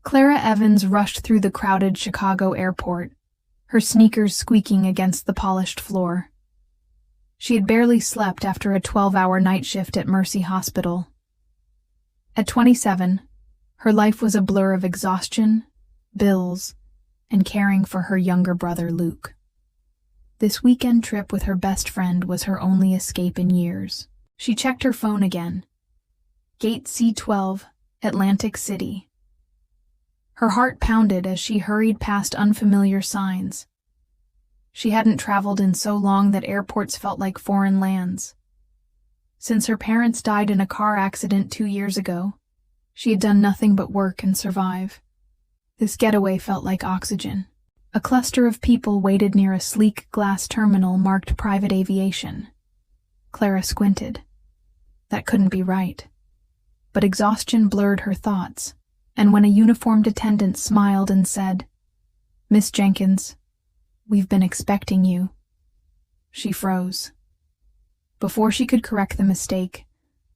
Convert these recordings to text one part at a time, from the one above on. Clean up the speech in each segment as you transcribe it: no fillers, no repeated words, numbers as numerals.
Clara Evans rushed through the crowded Chicago airport, her sneakers squeaking against the polished floor. She had barely slept after a 12-hour night shift at Mercy Hospital. At 27, her life was a blur of exhaustion, bills, and caring for her younger brother Luke. This weekend trip with her best friend was her only escape in years. She checked her phone again. Gate C-12, Atlantic City. Her heart pounded as she hurried past unfamiliar signs. She hadn't traveled in so long that airports felt like foreign lands. Since her parents died in a car accident 2 years ago, she had done nothing but work and survive. This getaway felt like oxygen. A cluster of people waited near a sleek glass terminal marked private aviation. Clara squinted. That couldn't be right. But exhaustion blurred her thoughts, and when a uniformed attendant smiled and said, "Miss Jenkins, we've been expecting you," she froze. Before she could correct the mistake,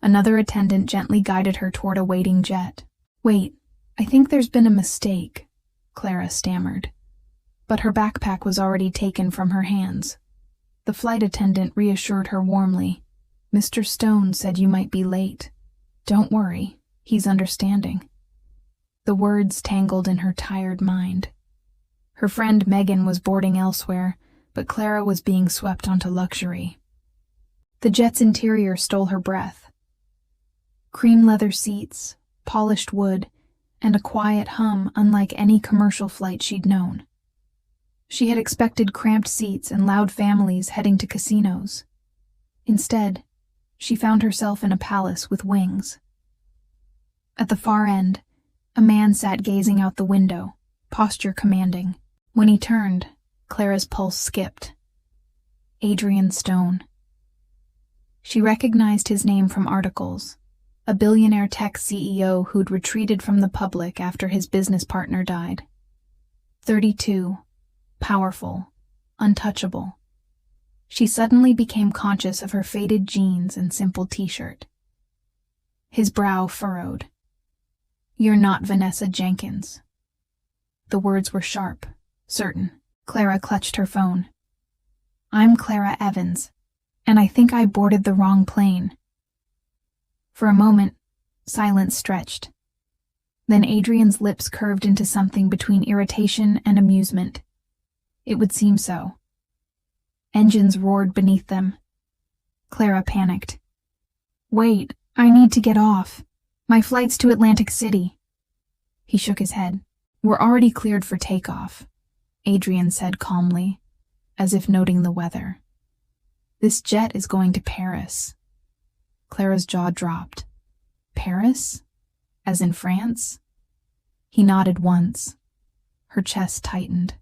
another attendant gently guided her toward a waiting jet. "Wait, I think there's been a mistake," Clara stammered. But her backpack was already taken from her hands. The flight attendant reassured her warmly. "Mr. Stone said you might be late. Don't worry, he's understanding." The words tangled in her tired mind. Her friend Megan was boarding elsewhere, but Clara was being swept onto luxury. The jet's interior stole her breath. Cream leather seats, polished wood, and a quiet hum unlike any commercial flight she'd known. She had expected cramped seats and loud families heading to casinos. Instead, she found herself in a palace with wings. At the far end, a man sat gazing out the window, posture commanding. When he turned, Clara's pulse skipped. Adrian Stone. She recognized his name from articles, a billionaire tech CEO who'd retreated from the public after his business partner died. 32, powerful, untouchable. She suddenly became conscious of her faded jeans and simple t-shirt. His brow furrowed. "You're not Vanessa Jenkins." The words were sharp, certain. Clara clutched her phone. "I'm Clara Evans, and I think I boarded the wrong plane." For a moment, silence stretched. Then Adrian's lips curved into something between irritation and amusement. It would seem so. Engines roared beneath them. Clara panicked. "Wait, I need to get off. My flight's to Atlantic City." He shook his head. "We're already cleared for takeoff," Adrian said calmly, as if noting the weather. "This jet is going to Paris." Clara's jaw dropped. "Paris? As in France?" He nodded once. Her chest tightened.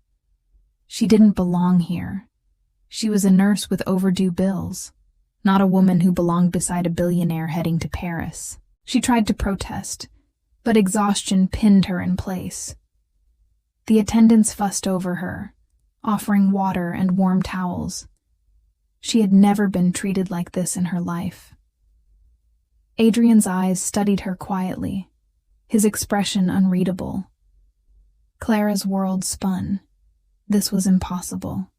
She didn't belong here. She was a nurse with overdue bills, not a woman who belonged beside a billionaire heading to Paris. She tried to protest, but exhaustion pinned her in place. The attendants fussed over her, offering water and warm towels. She had never been treated like this in her life. Adrian's eyes studied her quietly, his expression unreadable. Clara's world spun. This was impossible.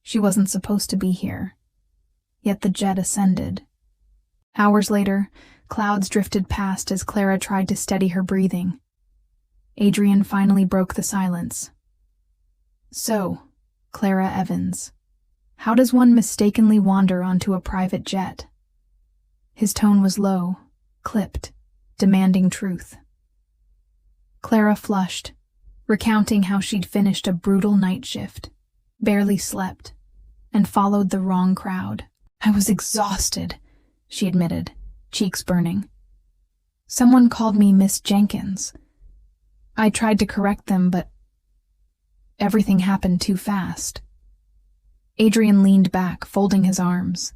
She wasn't supposed to be here. Yet the jet ascended. Hours later, clouds drifted past as Clara tried to steady her breathing. Adrian finally broke the silence. "So, Clara Evans, how does one mistakenly wander onto a private jet?" His tone was low, clipped, demanding truth. Clara flushed, recounting how she'd finished a brutal night shift, barely slept, and followed the wrong crowd. "I was exhausted," she admitted, cheeks burning. "Someone called me Miss Jenkins. I tried to correct them, but everything happened too fast." Adrian leaned back, folding his arms.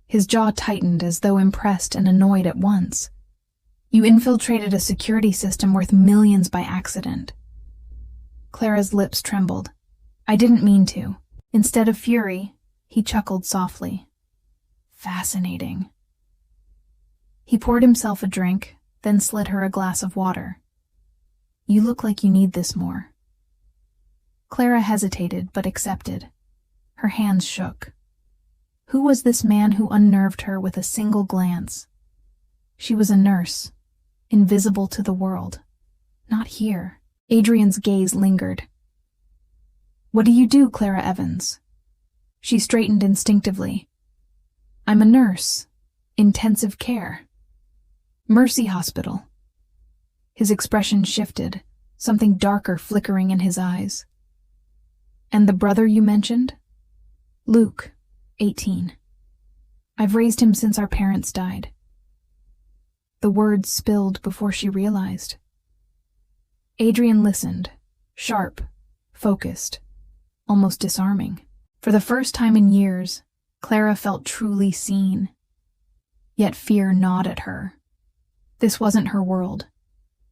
His jaw tightened as though impressed and annoyed at once. "You infiltrated a security system worth millions by accident." Clara's lips trembled. "I didn't mean to." Instead of fury, he chuckled softly. "Fascinating." He poured himself a drink, then slid her a glass of water. You look like you need this more. Clara hesitated but accepted. Her hands shook. Who was this man who unnerved her with a single glance? She was a nurse, invisible to the world. Not here. Adrian's gaze lingered. What do you do, Clara Evans? She straightened instinctively. I'm a nurse. Intensive care. Mercy Hospital. His expression shifted, something darker flickering in his eyes. And the brother you mentioned? Luke, 18. I've raised him since our parents died. The words spilled before she realized. Adrian listened, sharp, focused, almost disarming. For the first time in years, Clara felt truly seen. Yet fear gnawed at her. This wasn't her world.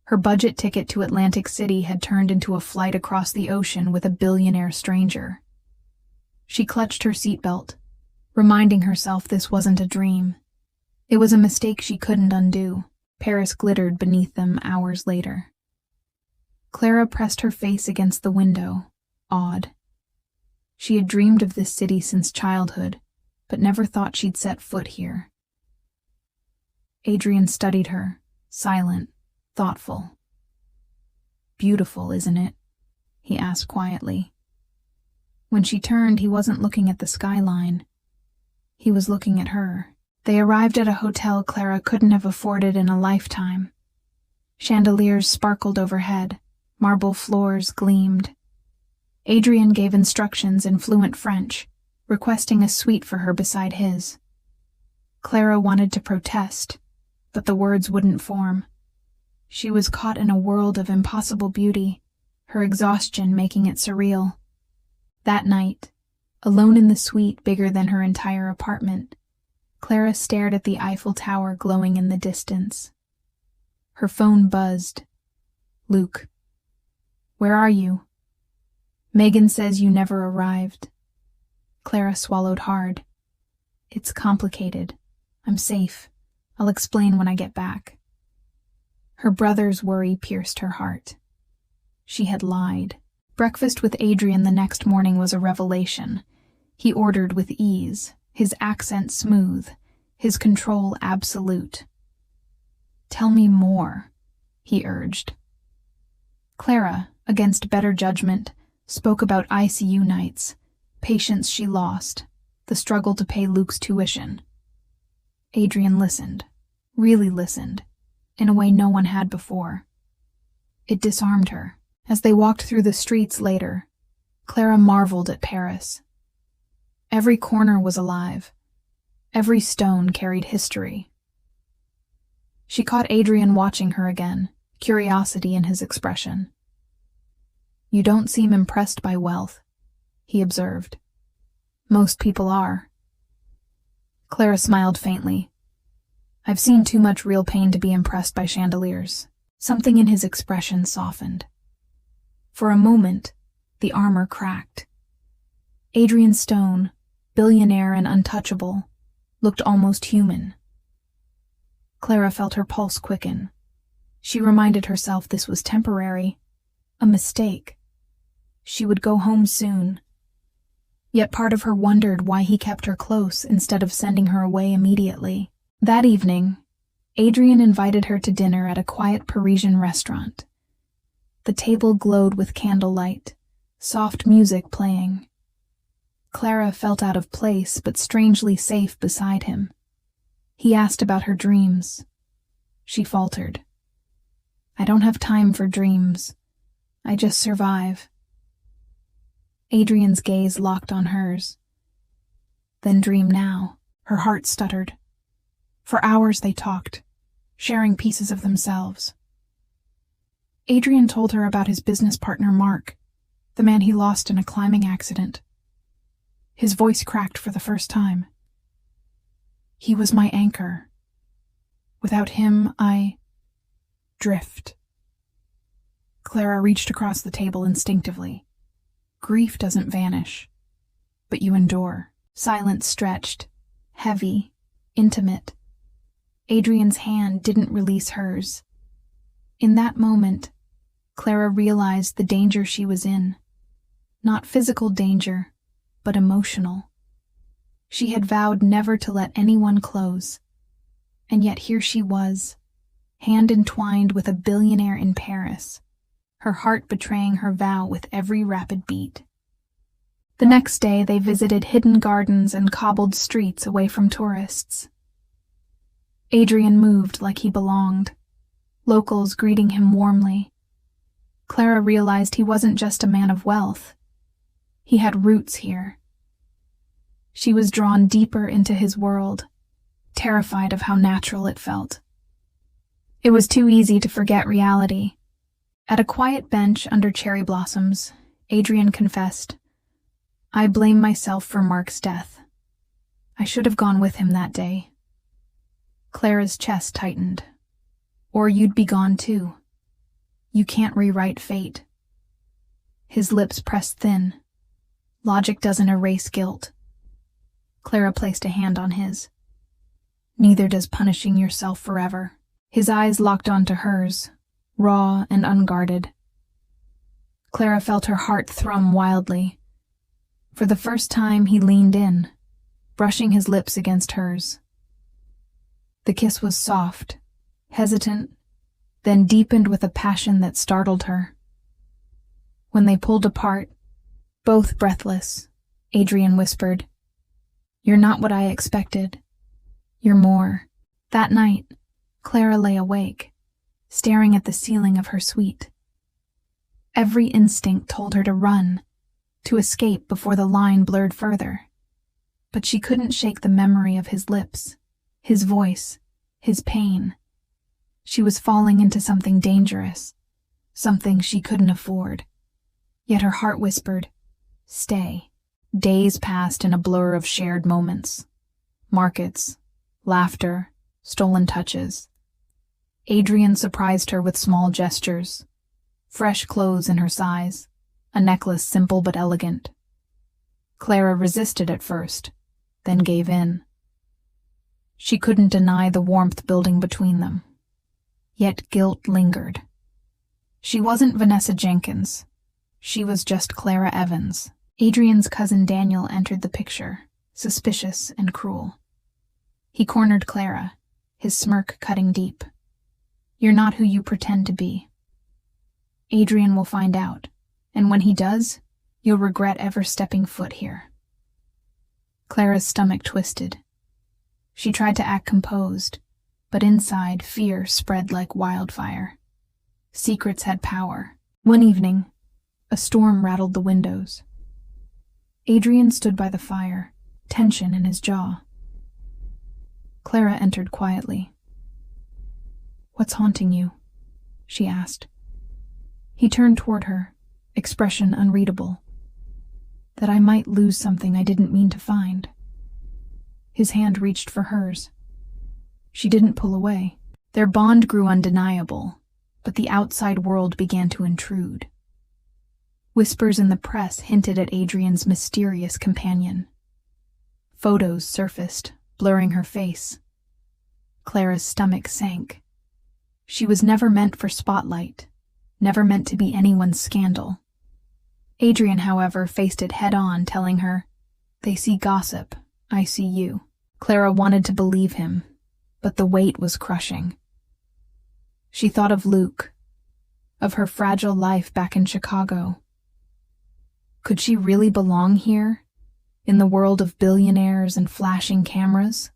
Her budget ticket to Atlantic City had turned into a flight across the ocean with a billionaire stranger. She clutched her seatbelt, reminding herself this wasn't a dream. It was a mistake she couldn't undo. Paris glittered beneath them hours later. Clara pressed her face against the window, awed. She had dreamed of this city since childhood, but never thought she'd set foot here. Adrian studied her, silent, thoughtful. Beautiful, isn't it? He asked quietly. When she turned, he wasn't looking at the skyline. He was looking at her. They arrived at a hotel Clara couldn't have afforded in a lifetime. Chandeliers sparkled overhead, marble floors gleamed. Adrian gave instructions in fluent French, requesting a suite for her beside his. Clara wanted to protest, but the words wouldn't form. She was caught in a world of impossible beauty, her exhaustion making it surreal. That night, alone in the suite bigger than her entire apartment, Clara stared at the Eiffel Tower glowing in the distance. Her phone buzzed. Luke. Where are you? Megan says you never arrived. Clara swallowed hard. It's complicated. I'm safe. I'll explain when I get back. Her brother's worry pierced her heart. She had lied. Breakfast with Adrian the next morning was a revelation. He ordered with ease, his accent smooth, his control absolute. Tell me more, he urged. Clara, against better judgment, spoke about ICU nights, patients she lost, the struggle to pay Luke's tuition. Adrian listened, really listened, in a way no one had before. It disarmed her. As they walked through the streets later, Clara marveled at Paris. Every corner was alive. Every stone carried history. She caught Adrian watching her again, curiosity in his expression. You don't seem impressed by wealth, he observed. Most people are. Clara smiled faintly. I've seen too much real pain to be impressed by chandeliers. Something in his expression softened. For a moment, the armor cracked. Adrian Stone, billionaire and untouchable, looked almost human. Clara felt her pulse quicken. She reminded herself this was temporary, a mistake. She would go home soon. Yet part of her wondered why he kept her close instead of sending her away immediately. That evening, Adrian invited her to dinner at a quiet Parisian restaurant. The table glowed with candlelight, soft music playing. Clara felt out of place but strangely safe beside him. He asked about her dreams. She faltered. I don't have time for dreams. I just survive. Adrian's gaze locked on hers. Then dream now. Her heart stuttered. For hours they talked, sharing pieces of themselves. Adrian told her about his business partner Mark, the man he lost in a climbing accident. His voice cracked for the first time. He was my anchor. Without him, I drift. Clara reached across the table instinctively. Grief doesn't vanish, but you endure. Silence stretched, heavy, intimate. Adrian's hand didn't release hers. In that moment, Clara realized the danger she was in. Not physical danger, but emotional. She had vowed never to let anyone close. And yet here she was, hand entwined with a billionaire in Paris, her heart betraying her vow with every rapid beat. The next day they visited hidden gardens and cobbled streets away from tourists. Adrian moved like he belonged, locals greeting him warmly. Clara realized he wasn't just a man of wealth. He had roots here. She was drawn deeper into his world, terrified of how natural it felt. It was too easy to forget reality. At a quiet bench under cherry blossoms, Adrian confessed, "I blame myself for Mark's death. I should have gone with him that day." Clara's chest tightened. "Or you'd be gone too. You can't rewrite fate." His lips pressed thin. "Logic doesn't erase guilt." Clara placed a hand on his. "Neither does punishing yourself forever." His eyes locked onto hers, raw and unguarded. Clara felt her heart thrum wildly. For the first time, he leaned in, brushing his lips against hers. The kiss was soft, hesitant, then deepened with a passion that startled her. When they pulled apart, both breathless, Adrian whispered, "You're not what I expected. You're more." That night, Clara lay awake, staring at the ceiling of her suite. Every instinct told her to run, to escape before the line blurred further. But she couldn't shake the memory of his lips, his voice, his pain. She was falling into something dangerous, something she couldn't afford. Yet her heart whispered, "Stay." Days passed in a blur of shared moments. Markets, laughter, stolen touches. Adrian surprised her with small gestures. Fresh clothes in her size, a necklace simple but elegant. Clara resisted at first, then gave in. She couldn't deny the warmth building between them. Yet guilt lingered. She wasn't Vanessa Jenkins. She was just Clara Evans. Adrian's cousin Daniel entered the picture, suspicious and cruel. He cornered Clara, his smirk cutting deep. "You're not who you pretend to be. Adrian will find out, and when he does, you'll regret ever stepping foot here." Clara's stomach twisted. She tried to act composed, but inside fear spread like wildfire. Secrets had power. One evening, a storm rattled the windows. Adrian stood by the fire, tension in his jaw. Clara entered quietly. "What's haunting you?" she asked. He turned toward her, expression unreadable. "That I might lose something I didn't mean to find." His hand reached for hers. She didn't pull away. Their bond grew undeniable, but the outside world began to intrude. Whispers in the press hinted at Adrian's mysterious companion. Photos surfaced, blurring her face. Clara's stomach sank. She was never meant for spotlight, never meant to be anyone's scandal. Adrian, however, faced it head-on, telling her, "They see gossip, I see you." Clara wanted to believe him, but the weight was crushing. She thought of Luke, of her fragile life back in Chicago. Could she really belong here, in the world of billionaires and flashing cameras?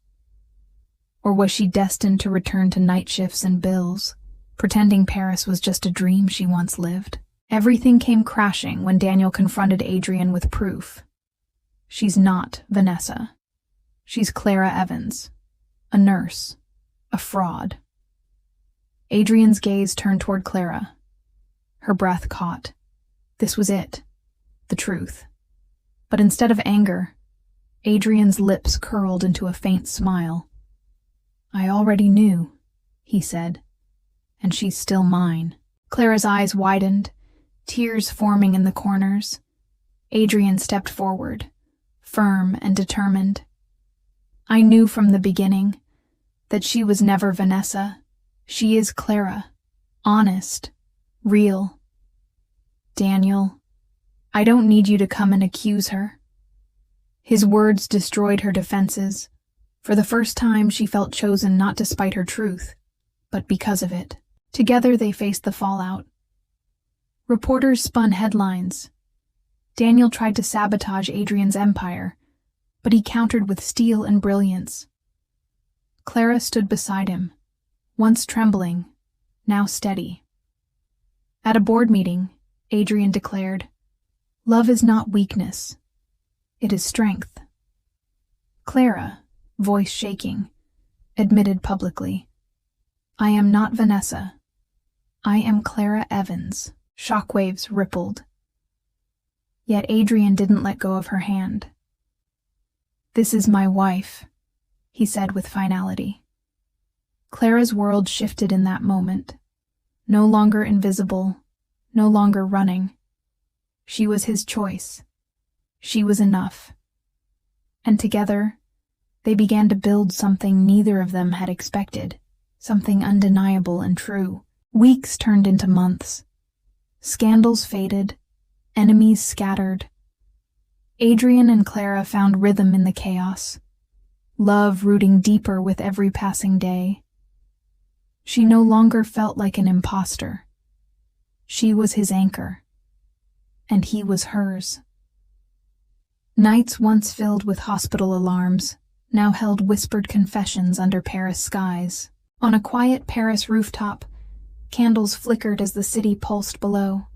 Or was she destined to return to night shifts and bills, pretending Paris was just a dream she once lived? Everything came crashing when Daniel confronted Adrian with proof. She's not Vanessa. She's Clara Evans, a nurse, a fraud. Adrian's gaze turned toward Clara. Her breath caught. This was it, the truth. But instead of anger, Adrian's lips curled into a faint smile. "I already knew," he said, "and she's still mine." Clara's eyes widened, tears forming in the corners. Adrian stepped forward, firm and determined. "I knew from the beginning that she was never Vanessa. She is Clara, honest, real, Daniel, I don't need you to come and accuse her. His words destroyed her defenses. For the first time, she felt chosen not despite her truth, but because of it. Together, they faced the fallout. Reporters spun headlines. Daniel tried to sabotage Adrian's empire, but he countered with steel and brilliance. Clara stood beside him, once trembling, now steady. At a board meeting, Adrian declared, "Love is not weakness. It is strength." Clara, voice shaking, admitted publicly, "I am not Vanessa. I am Clara Evans." Shockwaves rippled. Yet Adrian didn't let go of her hand. "This is my wife," he said with finality. Clara's world shifted in that moment. No longer invisible, no longer running. She was his choice. She was enough. And together, they began to build something neither of them had expected, something undeniable and true. Weeks turned into months. Scandals faded, enemies scattered. Adrian and Clara found rhythm in the chaos, love rooting deeper with every passing day. She no longer felt like an imposter. She was his anchor, and he was hers. Nights once filled with hospital alarms now held whispered confessions under Paris skies. On a quiet Paris rooftop, candles flickered as the city pulsed below.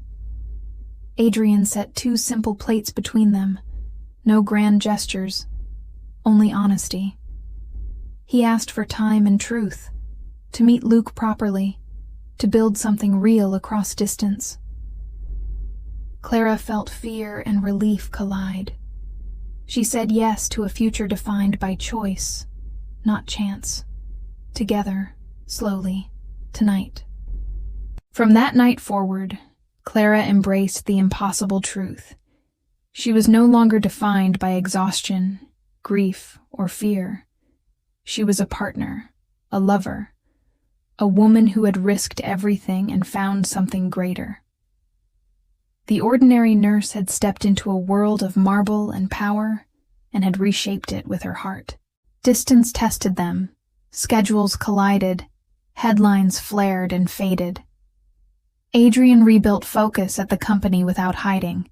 Adrian set two simple plates between them, no grand gestures, only honesty. He asked for time and truth, to meet Luke properly, to build something real across distance. Clara felt fear and relief collide. She said yes to a future defined by choice, not chance. Together, slowly, tonight. From that night forward, Clara embraced the impossible truth. She was no longer defined by exhaustion, grief, or fear. She was a partner, a lover, a woman who had risked everything and found something greater. The ordinary nurse had stepped into a world of marble and power and had reshaped it with her heart. Distance tested them, schedules collided, headlines flared and faded. Adrian rebuilt focus at the company without hiding.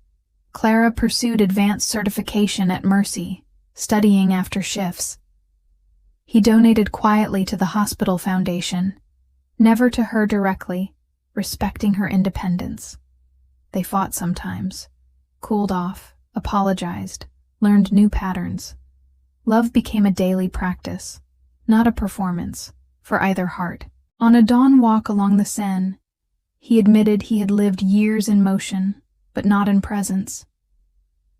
Clara pursued advanced certification at Mercy, studying after shifts. He donated quietly to the hospital foundation, never to her directly, respecting her independence. They fought sometimes, cooled off, apologized, learned new patterns. Love became a daily practice, not a performance, for either heart. On a dawn walk along the Seine, he admitted he had lived years in motion, but not in presence.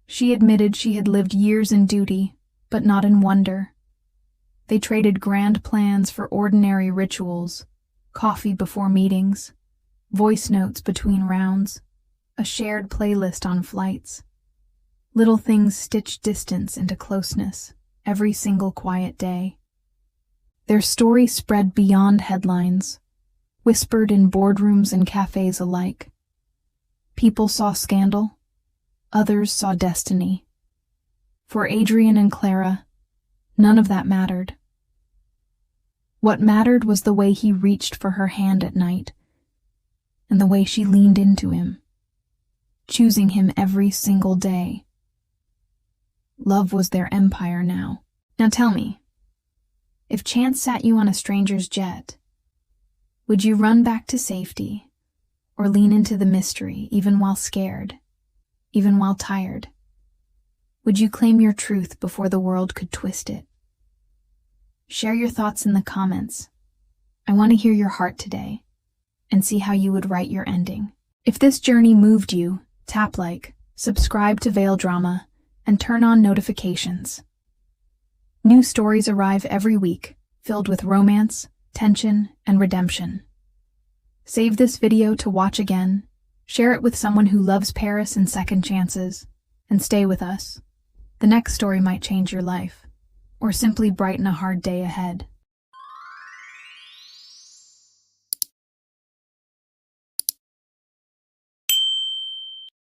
She admitted she had lived years in duty, but not in wonder. They traded grand plans for ordinary rituals, coffee before meetings, voice notes between rounds, a shared playlist on flights. Little things stitched distance into closeness every single quiet day. Their story spread beyond headlines, whispered in boardrooms and cafes alike. People saw scandal, others saw destiny. For Adrian and Clara, none of that mattered. What mattered was the way he reached for her hand at night, and the way she leaned into him, choosing him every single day. Love was their empire now. Now tell me, if chance sat you on a stranger's jet, would you run back to safety, or lean into the mystery even while scared, even while tired? Would you claim your truth before the world could twist it? Share your thoughts in the comments. I want to hear your heart today, and see how you would write your ending. If this journey moved you, tap like, subscribe to Veil Drama, and turn on notifications. New stories arrive every week, filled with romance, tension, and redemption. Save this video to watch again, share it with someone who loves Paris and second chances, and stay with us. The next story might change your life, or simply brighten a hard day ahead.